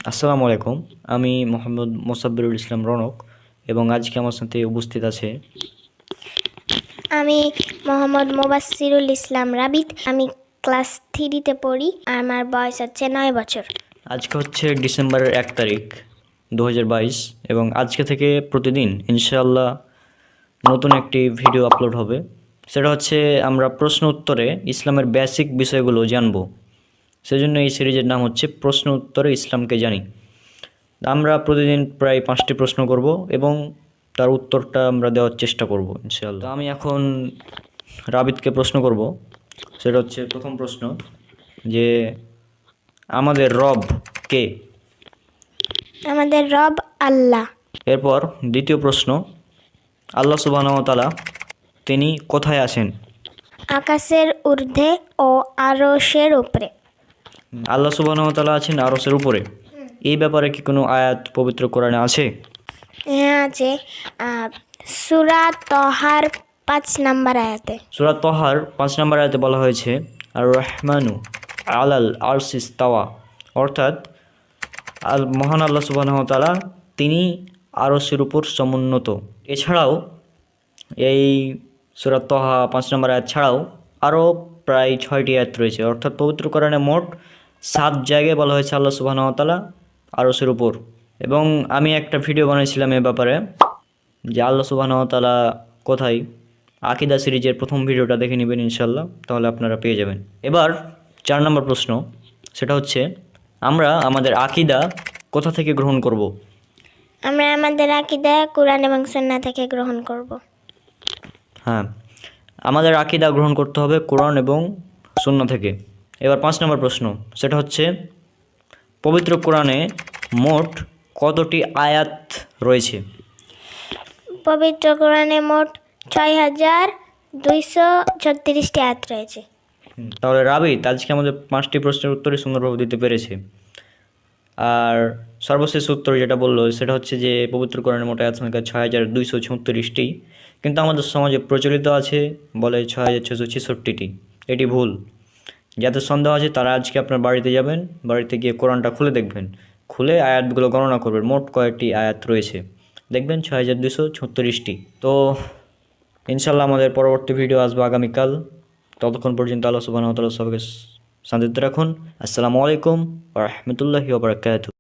আসসালামু আলাইকুম। আমি মোহাম্মদ মোসাব্বিরুল ইসলাম রনক এবং আজকে আমার সাথে উপস্থিত আছে আমি মোহাম্মদ মোবাশ্বিরুল ইসলাম রাবিত। আমি ক্লাস 3তে পড়ি। আমার বয়স হচ্ছে 9 বছর। আজকে হচ্ছে ডিসেম্বরের 1 তারিখ 2022 এবং আজকে থেকে প্রতিদিন ইনশাআল্লাহ নতুন একটি ভিডিও আপলোড হবে। সেটা হচ্ছে আমরা প্রশ্ন উত্তরে ইসলামের বেসিক বিষয়গুলো জানব। সেজন্য এই সিরিজের নাম হচ্ছে প্রশ্ন উত্তরে ইসলামকে জানি। আমরা প্রতিদিন প্রায় 5টি প্রশ্ন করব এবং তার উত্তরটা আমরা দেওয়ার চেষ্টা করব ইনশাআল্লাহ। আমি এখন রাবিতকে প্রশ্ন করব। সেটা হচ্ছে প্রথম প্রশ্ন যে আমাদের রব কে? আমাদের রব আল্লাহ। এরপর দ্বিতীয় প্রশ্ন, আল্লাহ সুবহানাহু ওয়া তাআলা তিনি কোথায় আছেন? আকাশের ঊর্ধ্বে ও আরশের উপরে। আল্লাহ সুবহানাহু ওয়া তাআলা আছেন আরশের উপরে। এই ব্যাপারে কি কোনো আয়াত পবিত্র কোরআনে আছে? হ্যাঁ আছে, সূরা তহার 5 নম্বর আয়াতে। সূরা তহার 5 নম্বর আয়াতে বলা হয়েছে আর রহমানু আলাল আরশিস তাওয়া, অর্থাৎ মহান আল্লাহ সুবহানাহু ওয়া তাআলা তিনি আরশের উপর সমুন্নত। এছাড়াও এই সূরা তহা 5 নম্বর আয়াত ছাড়াও আরও প্রায় 6টি আয়াত রয়েছে, অর্থাৎ পবিত্র কোরআনে মোট 7 জায়গায় বলা হয়েছে আল্লাহ সুবহানাহু ওয়া তাআলা আরশের উপর। এবং আমি একটা ভিডিও বানিয়েছিলাম এ ব্যাপারে যে আল্লাহ সুবহানাহু ওয়া তাআলা কোথায়। আকিদা সিরিজের প্রথম ভিডিওটা দেখে নেবেন ইনশাল্লাহ, তাহলে আপনারা পেয়ে যাবেন। এবার 4 নম্বর প্রশ্ন, সেটা হচ্ছে আমরা আমাদের আকিদা কোথা থেকে গ্রহণ করব? আমরা আমাদের আকীদা কুরআন এবং সুন্নাহ থেকে গ্রহণ করব। হ্যাঁ, আমাদের আকিদা গ্রহণ করতে হবে কোরআন এবং সুন্নাহ থেকে। এবার 5 নম্বর প্রশ্ন, সেটা হচ্ছে পবিত্র কোরআনে মোট কতটি আয়াত রয়েছে? পবিত্র কোরআনে মোট 6236টি আয়াত রয়েছে। তাহলে রাবিত আজকে আমাদের 5টি প্রশ্নের উত্তরই সুন্দরভাবে দিতে পেরেছে। আর সর্বশেষ উত্তর যেটা বললো সেটা হচ্ছে যে পবিত্র কোরআনের মোট আয়াত সংখ্যা 6236টি, কিন্তু আমাদের সমাজে প্রচলিত আছে বলে 6666টি। এটি ভুল। যাদের সন্দেহ আছে তারা আজকে আপনার বাড়িতে যাবেন, বাড়িতে গিয়ে কোরআনটা খুলে দেখবেন, খুলে আয়াতগুলো গণনা করবেন মোট কয়েকটি আয়াত রয়েছে, দেখবেন 6236টি। তো ইনশাল্লাহ আমাদের পরবর্তী ভিডিও আসবে আগামীকাল। ততক্ষণ পর্যন্ত আল্লাহ সুবহানাহু ওয়া তাআলা সবাইকে শান্তিতে রাখুন। আসসালামু আলাইকুম ওয়া রাহমাতুল্লাহি ওয়া বারাকাতুহু।